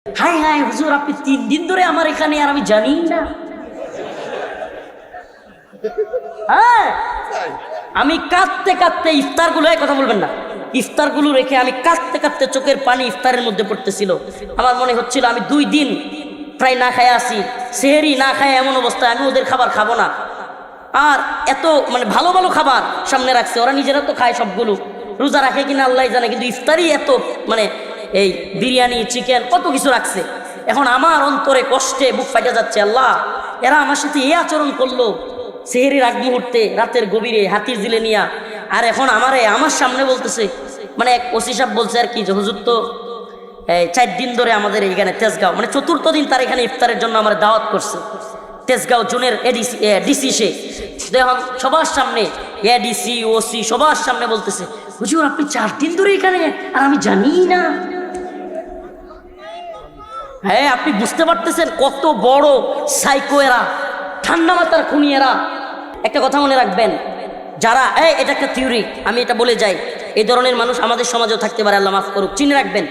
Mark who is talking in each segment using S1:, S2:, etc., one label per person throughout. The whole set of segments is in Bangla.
S1: হাই হাই হুজুর, আপনি 3 দিন ধরে আমার এখানে আর আমি জানি না। হ্যাঁ, আমি কাঁদতে কাঁদতে ইফতারগুলো, কথা বলবেন না, ইফতারগুলো রেখে আমি কাঁদতে কাঁদতে চোখের পানি ইফতারের মধ্যে পড়তেছিল। আমার মনে হচ্ছিল আমি 2 দিন প্রায় না খায় আসি, সেহেরি না খায়, এমন অবস্থায় আমি ওদের খাবার খাবো না। আর এত ভালো ভালো খাবার সামনে রাখছে, ওরা নিজেরা তো খায় সবগুলো, রোজা রাখে কিনা আল্লাহ জানে, কিন্তু ইফতারি এত এই বিরিয়ানি, চিকেন, কত কিছু রাখছে। এখন আমার অন্তরে কষ্টে বুক ফাইটা যাচ্ছে, আল্লাহ এরা আমার সাথে এই আচরণ করলো সেহেরির আগ মুহূর্তে, রাতের গভীরে হাতির জিলে নিয়া। আর এখন আমার সামনে বলতেছে, এক ওসি সাহেব বলছে আর কি, যে হুজুর তো 4 দিন ধরে আমাদের এইখানে তেজগাঁও, 4th দিন তার এখানে ইফতারের জন্য আমার দাওয়াত করছে। তেজগাঁও জোনের ডিসি সে দেখুন সবার সামনে, এডিসি, ওসি সবার সামনে বলতেছে, হুজুর আপনি 4 দিন ধরে এখানে আর আমি জানি না। হ্যাঁ, আপনি বুঝতে পারতেছেন কত বড় সাইকো এরা, ঠান্ডা মাথার খুনি এরা। একটা কথা মনে রাখবেন, যারা এটা একটা থিওরি, আমি এটা বলে যাই, এই ধরনের মানুষ আমাদের সমাজেও থাকতে পারে, আল্লাহ মাফ করুক। চিনে রাখবেন,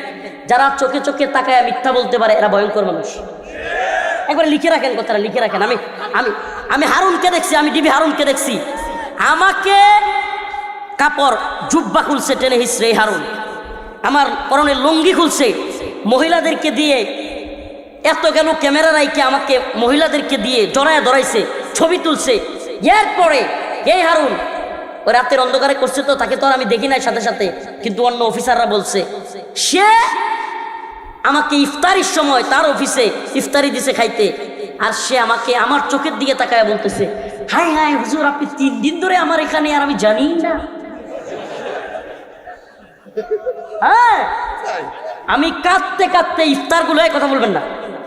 S1: যারা চোখে চোখে তাকায় মিথ্যা বলতে পারে, এরা ভয়ঙ্কর মানুষ। একবার লিখে রাখেন, কথাটা লিখে রাখেন। আমি হারুনকে দেখছি, আমি ডিবি হারুনকে দেখছি, আমাকে কাপড় জুব্বা খুলছে টেনে হিসড়ে, এই হারুন আমার পরনের লুঙ্গি খুলছে, মহিলাদেরকে দিয়ে এত গেল ক্যামেরা রাইকে আমাকে মহিলাদেরকে দিয়ে জড়ায় ধরাইছে, ছবি তুলছে। এরপরে এই হারুন ওই রাতের অন্ধকারে করছে, তো তাকে তো আর আমি দেখি নাই সাথে সাথে, কিন্তু অন্য অফিসাররা বলছে সে আমাকে ইফতারির সময় তার অফিসে ইফতারি দিছে খাইতে, আর সে আমাকে আমার চোখের দিকে তাকায় বলতেছে, হাই হাই হুজুর আপনি 3 দিন ধরে আমার এখানে আর আমি জানি না। হ্যাঁ, আমি কাঁদতে কাঁদতে ইফতারগুলো, কথা বলবেন না,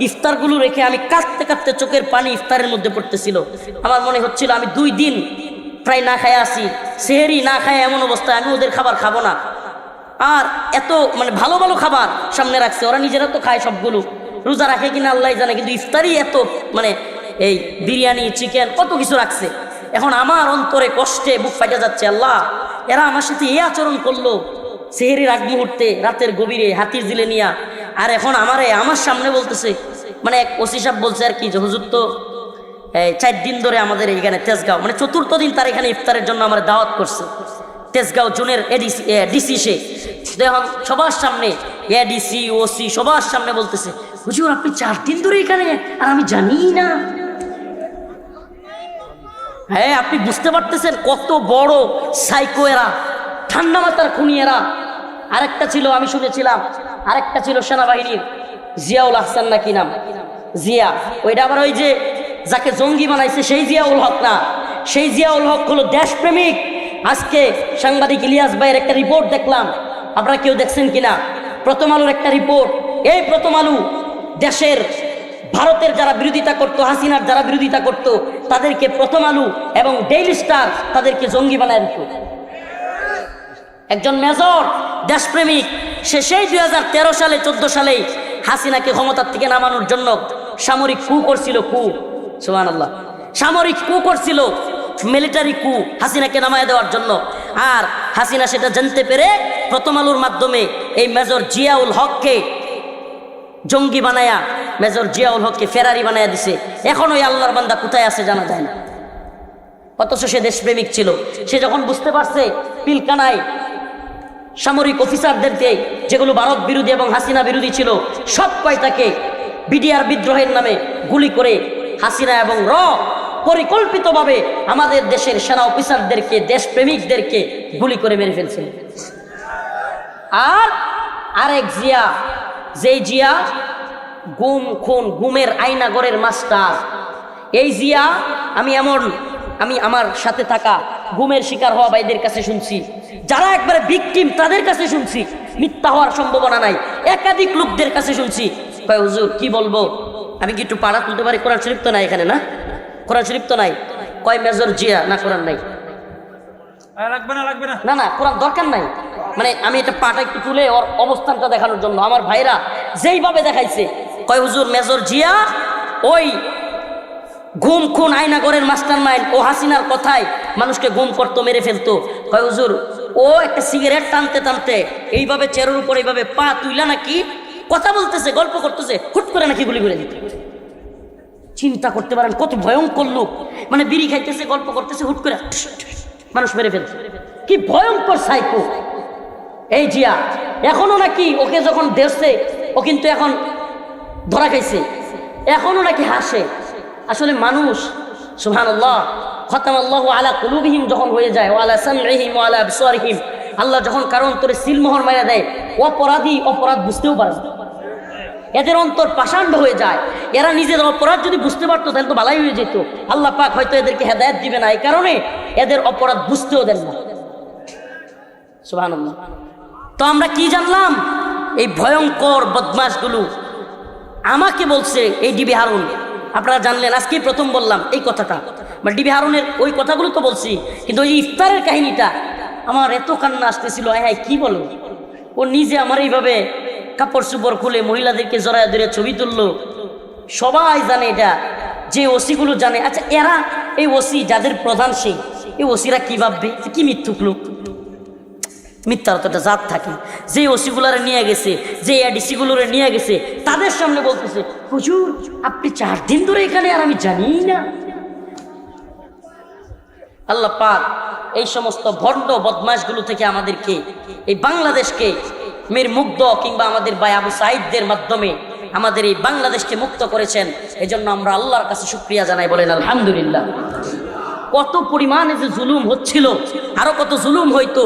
S1: ইফতারগুলো রেখে আমি কাঁদতে কাঁদতে চোখের পানি ইফতারের মধ্যে পড়তেছিল। আমার মনে হচ্ছিল আমি 2 দিন প্রায় না খায় আসি, সেহেরি না খায়, এমন অবস্থায় আমি ওদের খাবার খাবো না। আর এত ভালো ভালো খাবার সামনে রাখছে, ওরা নিজেরা তো খায় সবগুলো, রোজা রাখে কিনা আল্লাহ জানে, কিন্তু ইফতারি এত এই বিরিয়ানি, চিকেন, কত কিছু রাখছে। এখন আমার অন্তরে কষ্টে বুক ফাইটা যাচ্ছে, আল্লাহ এরা আমার সাথে এই আচরণ করলো সেহেরির আগ মুহূর্তে, রাতের গভীরে হাতির জিলে নিয়া। আর এখন আমার সামনে বলতেছে, এক ওসি সাহেব বলছে আর কি, যে হুজুর তো 4 দিন ধরে আমাদের এইখানে তেজগাঁও, 4th দিন তার এখানে ইফতারের জন্য আমার দাওয়াত করছে। তেজগাঁও জোনের ডিসি সে দেখুন সবার সামনে, এডিসি, ওসি সবার সামনে বলতেছে, হুজুর আপনি 4 দিন ধরে এখানে আর আমি জানি না। হ্যাঁ, আপনি বুঝতে পারতেছেন কত বড় সাইকো এরা, ঠান্ডা মাথার খুনি এরা। আরেকটা ছিল, আমি শুনেছিলাম আরেকটা ছিল সেনাবাহিনীর, জিয়াউল আহসান নাকি নাম, জিয়া, ওইটা আবার ওই যে যাকে জঙ্গি বানাইছে সেই জিয়াউল হক না, সেই জিয়াউল হক হলো দেশপ্রেমিক। আজকে সাংবাদিক ইলিয়াস ভাইয়ের একটা রিপোর্ট দেখলাম, আপনারা কেউ দেখছেন কিনা, প্রথম আলোর একটা রিপোর্ট। এই প্রথম আলো দেশের ভারতের যারা বিরোধিতা করত, হাসিনার যারা বিরোধিতা করত, তাদেরকে প্রথম আলো এবং ডেইলি স্টার তাদেরকে জঙ্গি বানায় দিত। একজন মেজর দেশপ্রেমিক, সে সেই 2013 সালে 14 সালে হাসিনাকে ক্ষমতার থেকে নামানোর জন্য সামরিক কু করছিল, কু, সুবহানাল্লাহ, সামরিক কু করছিল, মিলিটারি কু হাসিনাকে নামায় দেওয়ার জন্য। আর হাসিনা সেটা জানতে পেরে প্রথম আলোর মাধ্যমে এই মেজর জিয়াউল হককে জঙ্গি বানায়া, মেজর জিয়াউল হককে ফেরারি বানায়া দিছে। এখন ওই আল্লাহর বান্দা কোথায় আছে জানা যায় না, অথচ সে দেশপ্রেমিক ছিল। সে যখন বুঝতে পারছে পিলকানায় সামরিক অফিসারদেরকে, যেগুলো ভারত বিরোধী এবং হাসিনা বিরোধী ছিল, সব কয়টাকে বিডিআর বিদ্রোহের নামে গুলি করে হাসিনা এবং পরিকল্পিতভাবে আমাদের দেশের সেনা অফিসারদেরকে, দেশপ্রেমিকদেরকে গুলি করে মেরে ফেলছিল। আর আরেক জিয়া, যেই জিয়া গুম খুন, গুমের আয়নাগরের মাস্টার, এই জিয়া আমি আমার সাথে থাকা গুমের শিকার হওয়া ভাইদের কাছে শুনছি, যারা একবারে ভিকটিম তাদের কাছে শুনছি, মিথ্যা হওয়ার সম্ভাবনা নাই, একাধিক লোকদের কাছে শুনছি। কয় হুজুর কি বলবো, আমি কি একটু পাড়া তুলতে পারি? কোরআন শরীফ তো নাই এখানে, না কোরআন শরীফ তো নাই। কয় মেজর জিয়া, না কোরআন নাই, না না কোরআন দরকার নাই, আমি এটা পাটা একটু তুলে ওর অবস্থানটা দেখানোর জন্য। আমার ভাইরা যেইভাবে দেখাইছে, কয় হুজুর মেজর জিয়া ওই গুম খুন আয়নাগরের মাস্টার মাইন্ড, ও হাসিনার কথায় মানুষকে গুম করতো, মেরে ফেলতো। কয় হুজুর ও একটা সিগারেট টানতে টানতে এইভাবে চেয়ারের উপর এইভাবে পা তুইলা নাকি কথা বলতেছে, গল্প করতেছে, হুট করে নাকি গুলি করে দিত। চিন্তা করতে পারেন কত ভয়ঙ্কর লোক, মানে বিড়ি খাইতেছে, গল্প করতেছে, হুট করে মানুষ মেরে ফেলছে। কি ভয়ঙ্কর সাইকো এই জিয়া। এখনো নাকি ওকে যখন দেখছে, ও কিন্তু এখন ধরা খাইছে, এখনো নাকি হাসে। আসলে মানুষ সুবহানাল্লাহ, খতামাল্লাহু আলা কুলুবিহিম যখন হয়ে যায়, ওয়া আলা সামইহিম ওয়া আলা আবসারিহিম, আল্লাহ যখন কারণ তোরে সিলমোহর মারা দেয়, অপরাধী অপরাধ বুঝতেও পারে না, এদের অন্তর পাষাণ্ড হয়ে যায়। এরা নিজের অপরাধ যদি বুঝতে পারতো তাহলে তো ভালাই হয়ে যেত। আল্লাহ পাক হয়তো এদেরকে হেদায়েত দিবে না, এই কারণে এদের অপরাধ বুঝতেও দেন না। সুবহানাল্লাহ। তো আমরা কি জানলাম? এই ভয়ঙ্কর বদমাশগুলো আমাকে বলছে এই ডিবি হারুন। আপনারা জানলেন, আজকে প্রথম বললাম এই কথাটা, বা ডিবি হারুনের ওই কথাগুলো তো বলছি, কিন্তু ওই ইফতারের কাহিনীটা আমার এত কান্না আসতেছিল। হ্যাঁ কি বলো, ও নিজে আমার এইভাবে কাপড় চুপড় খুলে মহিলাদেরকে জড়ায় ধরে ছবি তুললো। সবাই জানে এটা, যে ওসিগুলো জানে। আচ্ছা এরা এই ওসি যাদের প্রধান, সেই এই ওসিরা কি ভাববে, কি মিথ্যুক লোক, মিথ্যার তো একটা জাত থাকে। যে ওসিগুলারে নিয়ে গেছে, যে এডিসিগুলোরে নিয়ে গেছে, তাদের সামনে বলতেছে, হুজুর আপনি 4 দিন ধরে এখানে, আর আমি জানি না। আল্লাহ পাক এই সমস্ত ভণ্ড বদমাশগুলো থেকে আমাদেরকে, এই বাংলাদেশকে মীর মুগ্ধ কিংবা আমাদের ভাই আবু সাঈদদের মাধ্যমে আমাদের এই বাংলাদেশকে মুক্ত করেছেন। এজন্য আমরা আল্লাহর কাছে শুকরিয়া জানাই, বলেন আলহামদুলিল্লাহ। কত পরিমাণে যে জুলুম হচ্ছিল, আরো কত জুলুম হইতো।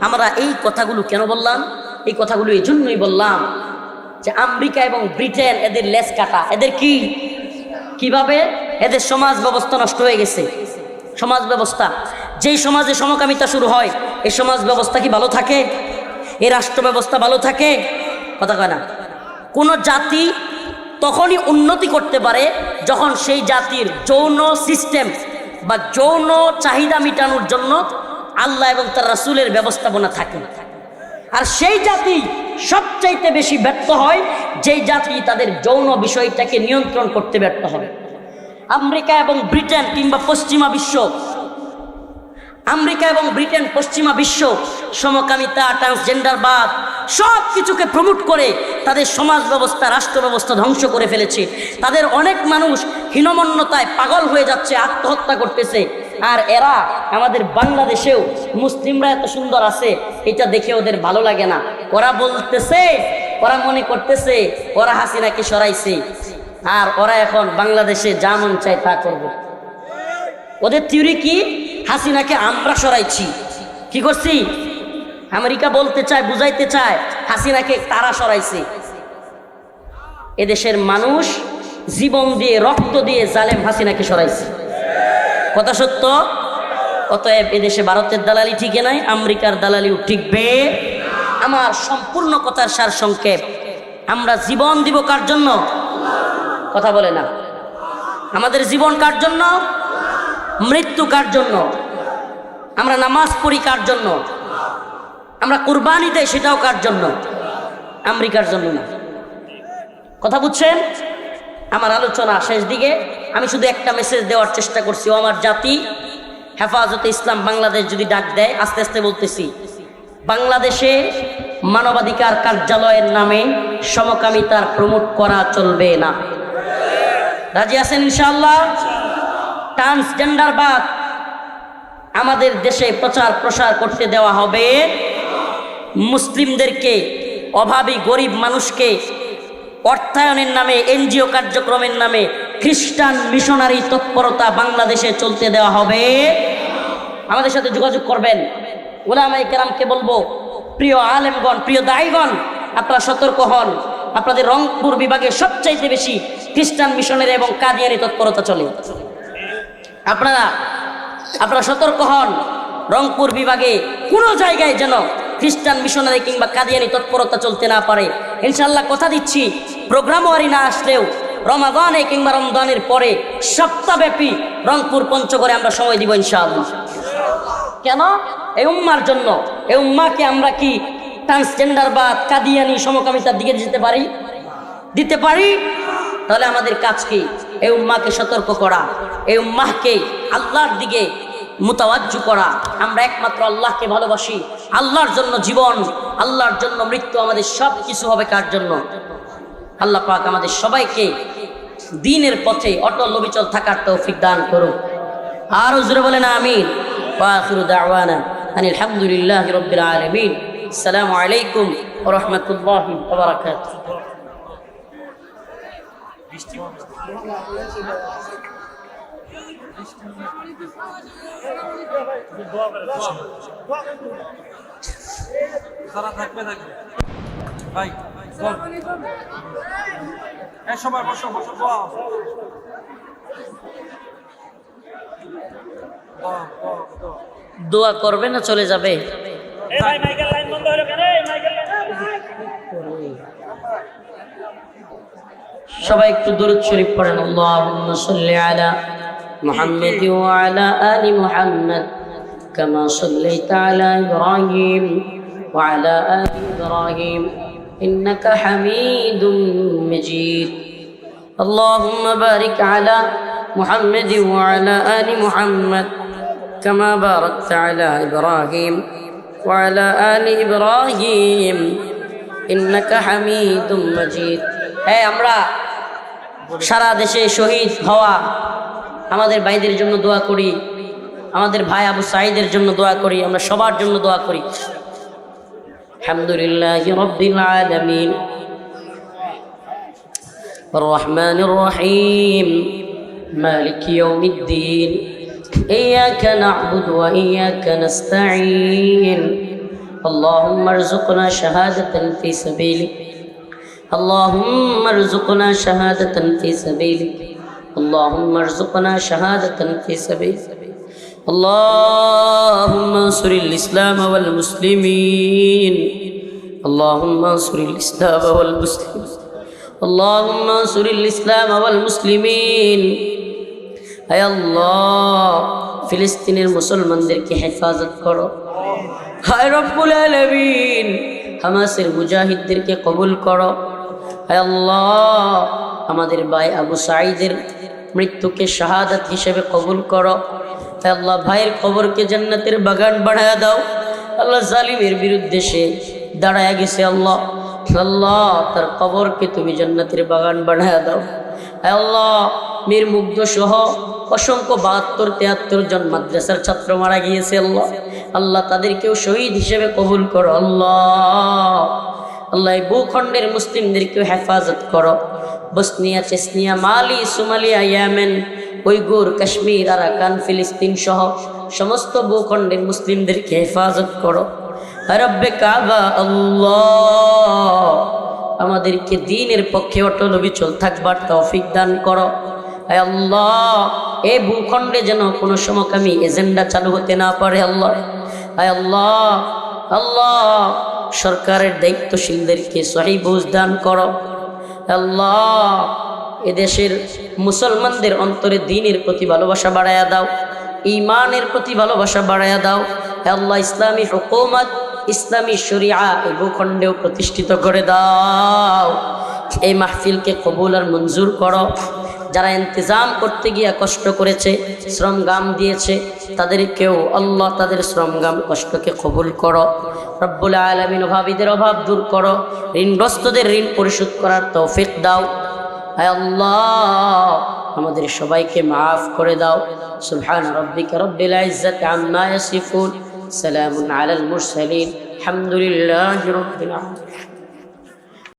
S1: আমরা এই কথাগুলো কেন বললাম? এই কথাগুলো এই জন্যই বললাম যে আমেরিকা এবং ব্রিটেন এদের লেজ কাটা। এদের কিভাবে এদের সমাজ ব্যবস্থা নষ্ট হয়ে গেছে। সমাজ ব্যবস্থা, যেই সমাজে সমকামিতা শুরু হয়, এই সমাজ ব্যবস্থা কি ভালো থাকে? এই রাষ্ট্র ব্যবস্থা ভালো থাকে? কথা কয় না। কোন জাতি তখনই উন্নতি করতে পারে যখন সেই জাতির যৌন সিস্টেম বা যৌন চাহিদা মেটানোর জন্য আল্লাহ এবং তার রাসূলের ব্যবস্থাপনা থাকে। আর সেই জাতি সবচাইতে বেশি ব্যর্থ হয় যেই জাতি তাদের যৌন বিষয়টাকে নিয়ন্ত্রণ করতে ব্যর্থ হয়। আমেরিকা এবং ব্রিটেন কিংবা পশ্চিমা বিশ্ব, আমেরিকা এবং ব্রিটেন পশ্চিমা বিশ্ব সমকামিতা, ট্রান্সজেন্ডারবাদ সব কিছুকে প্রমোট করে তাদের সমাজ ব্যবস্থা, রাষ্ট্র ব্যবস্থা ধ্বংস করে ফেলেছে। তাদের অনেক মানুষ হীনমন্যতায় পাগল হয়ে যাচ্ছে, আত্মহত্যা করতেছে। আর এরা আমাদের বাংলাদেশেও মুসলিমরা এত সুন্দর আছে, এটা দেখে ওদের ভালো লাগে না। ওরা বলতেছে, ওরা মনে করতেছে ওরা হাসিনাকে সরাইছে, আর ওরা এখন বাংলাদেশে যা মন চায় তা করবে। ওদের থিওরি কি? হাসিনাকে আমরা সরাইছি। কি করছি? আমেরিকা বলতে চায়, বুঝাইতে চায় হাসিনাকে তারা সরাইছে। এদেশের মানুষ জীবন দিয়ে, রক্ত দিয়ে জালেম হাসিনাকে সরাইছে। কথা সত্য। অতএব এদেশে ভারতের দালালি ঠিকই নাই, আমেরিকার দালালিও ঠিকবে। আমার সম্পূর্ণ কথার সার সংক্ষেপ, আমরা জীবন দিব কার জন্য? কথা বলে না। আমাদের জীবন কার জন্য? মৃত্যু কার জন্য? আমরা নামাজ পড়ি কার জন্য? আমরা কুরবানি দেই সেটাও কার জন্য? আমেরিকার জন্য না। কথা বুঝছেন? আমার আলোচনা শেষ দিকে আমি শুধু একটা মেসেজ দেওয়ার চেষ্টা করছি। ও আমার জাতি, হেফাজতে ইসলাম বাংলাদেশ যদি ডাক দেয়, আস্তে আস্তে বলতেছি, বাংলাদেশে মানবাধিকার কার্যালয়ের নামে সমকামিতার প্রমোট করা চলবে না। রাজি আছেন ইনশাআল্লাহ? ট্রান্সজেন্ডারবাদ আমাদের দেশে প্রচার প্রসার করতে দেওয়া হবে। মুসলিমদেরকে, অভাবী গরিব মানুষকে অর্থায়নের নামে, এনজিও কার্যক্রমের নামে খ্রিস্টান মিশনারি তৎপরতা বাংলাদেশে চলতে দেওয়া হবে। আমাদের সাথে যোগাযোগ করবেন। উলামায়ে কেরামকে বলবো, প্রিয় আলেমগণ, প্রিয় দায়ীগণ, আপনারা সতর্ক হন। আপনাদের রংপুর বিভাগে সবচাইতে বেশি খ্রিস্টান মিশনারি এবং কাদিয়ানি তৎপরতা চলে। আপনারা সতর্ক হন। রংপুর বিভাগে কোনো জায়গায় যেন খ্রিস্টান মিশনারি কিংবা কাদিয়ানি তৎপরতা চলতে না পারে। ইনশাআল্লাহ কথা দিচ্ছি, প্রোগ্রাম ওয়ারি না আসলেও রমাদানে কিংবা রমজানের পরে সপ্তাহব্যাপী রংপুর পঞ্চগড়ে আমরা সময় দিব ইনশাআল্লাহ। কেন? এই উম্মার জন্য। এই উম্মাকে আমরা কি ট্রান্সজেন্ডারবাদ, কাদিয়ানি, সমকামিতার দিকে দিতে পারি? তাহলে আমাদের কাজ কি? এই উম্মাকে সতর্ক করা, এই উম্মাহকে আল্লাহর দিকে মুতাওয়াজ্জু করা। আমরা একমাত্র আল্লাহকে ভালোবাসি, আল্লাহর জন্য জীবন, আল্লাহর জন্য মৃত্যু। আমাদের সব কিছু হবে কার জন্য? আল্লাহ পাক আমাদের সবাইকে দ্বীনের পথে অটল অবিচল থাকার তৌফিক দান করুন। আর জোরে বলেন আমিন। ওয়া আখিরু দাওয়ানা আনিল হামদুলিল্লাহি রাব্বিল আলামিন। আসসালামু আলাইকুম ওয়া রাহমাতুল্লাহি ওয়া বারাকাতুহু।
S2: সারা থাকবে ভাই চল সবাই বসো বসো
S1: দোয়া করবে না চলে যাবে? সবাই একটু দুরূদ শরীফ পড়েন। আল্লাহুম্মা সাল্লি আলা মুহাম্মাদ ওয়া আলা আলি মুহাম্মাদ কামা সাল্লাইতা আলা ইব্রাহিম ওয়া আলা আলি ইব্রাহিম ইন্নাকা হামিদুম মাজিদ। আল্লাহুম্মা বারিক আলা মুহাম্মাদ ওয়া আলা আলি মুহাম্মাদ কামা বারাকতা আলা ইব্রাহিম ওয়া আলা আলি ইব্রাহিম ইন্নাকা হামিদুম মাজিদ। আমরা সারা দেশে শহীদ হওয়া আমাদের ভাইদের জন্য দোয়া করি, আমাদের ভাই আবু সাঈদের জন্য দোয়া করি, আমরা সবার জন্য দোয়া করি। আলহামদুলিল্লাহি রাব্বিল আলামিন আর রহমানির রহিম মালিকি ইয়াউমিদ্দিন ইয়্যাকা না'বুদু ওয়া ইয়্যাকা নাস্তাঈন আল্লাহুম্মা আরযুকনা শাহাদাতান ফি সাবিলিক اللهم ارزقنا شهادة في سبيلك اللهم ارزقنا شهادة في سبيلك اللهم انصر الإسلام والمسلمين اللهم انصر الإسلام والمسلمين اللهم انصر الإسلام والمسلمين اے اللہ ফিলিস্তিনের মুসলমানদেরকে হেফাজত করো। হায় রব্বুল আলামিন হামাসের মুজাহিদদেরকে কবুল করো। হে আল্লাহ আমাদের ভাই আবু সাঈদের মৃত্যুকে শাহাদাত হিসেবে কবুল করো। হে আল্লাহ ভাইয়ের কবরকে জান্নাতের বাগান বানায়া দাও। আল্লাহ জালিমের বিরুদ্ধে সে দাঁড়ায়া গেছে, আল্লাহ আল্লাহ তার কবরকে তুমি জান্নাতের বাগান বানায়া দাও। হে আল্লাহ মীর মুগ্ধ সহ অসংখ্য ৭২-৭৩ জন মাদ্রাসার ছাত্র মারা গিয়েছে, আল্লাহ আল্লাহ তাদেরকেও শহীদ হিসেবে কবুল করো। আল্লাহ আল্লাহ এই ভূখণ্ডের মুসলিমদেরকেও হেফাজত করো। Bosnia, Chechnya, Mali, Somalia, Yemen, Uyghur, Kashmir, Arakan, ফিলিস্তিন সহ সমস্ত ভূখণ্ডের মুসলিমদেরকে হেফাজত করো। রব্বে কাবা আল্লাহ আমাদেরকে দ্বীনের পক্ষে অটল অবিচল থাকবার তৌফিক দান করো। হে আল্লাহ এই ভূখণ্ডে যেন কোনো সমকামী এজেন্ডা চালু হতে না পারে। আল্লাহ হে আল্লাহ আল্লাহ সরকারের দায়িত্বশীলদেরকে সহি বুঝ দান করো। আল্লাহ এদেশের মুসলমানদের অন্তরে দ্বীনের প্রতি ভালোবাসা বাড়ায়া দাও, ঈমানের প্রতি ভালোবাসা বাড়ায়া দাও। হে আল্লাহ ইসলামী হুকুমত, ইসলামী শরিয়া এই ভূখণ্ডেও প্রতিষ্ঠিত করে দাও। এই মাহফিলকে কবুল আর মঞ্জুর করো। যারা ইন্তজাম করতে গিয়া কষ্ট করেছে, শ্রমগাম দিয়েছে, তাদেরকেও আল্লাহ তাদের শ্রমগাম কষ্টকে কবুল করো। রব্বুল আলামিন অভাবীদের অভাব দূর করো, ঋণগ্রস্তদের ঋণ পরিশোধ করার তৌফিক দাও। হে আল্লাহ আমাদের সবাইকে মাফ করে দাও। সুবহান রাব্বিকা রাব্বিল ইজ্জাতি আম্মা ইয়াসিফুন, সালামুন আলাল মুরসালিন, আলহামদুলিল্লাহি রাব্বিল আলামিন।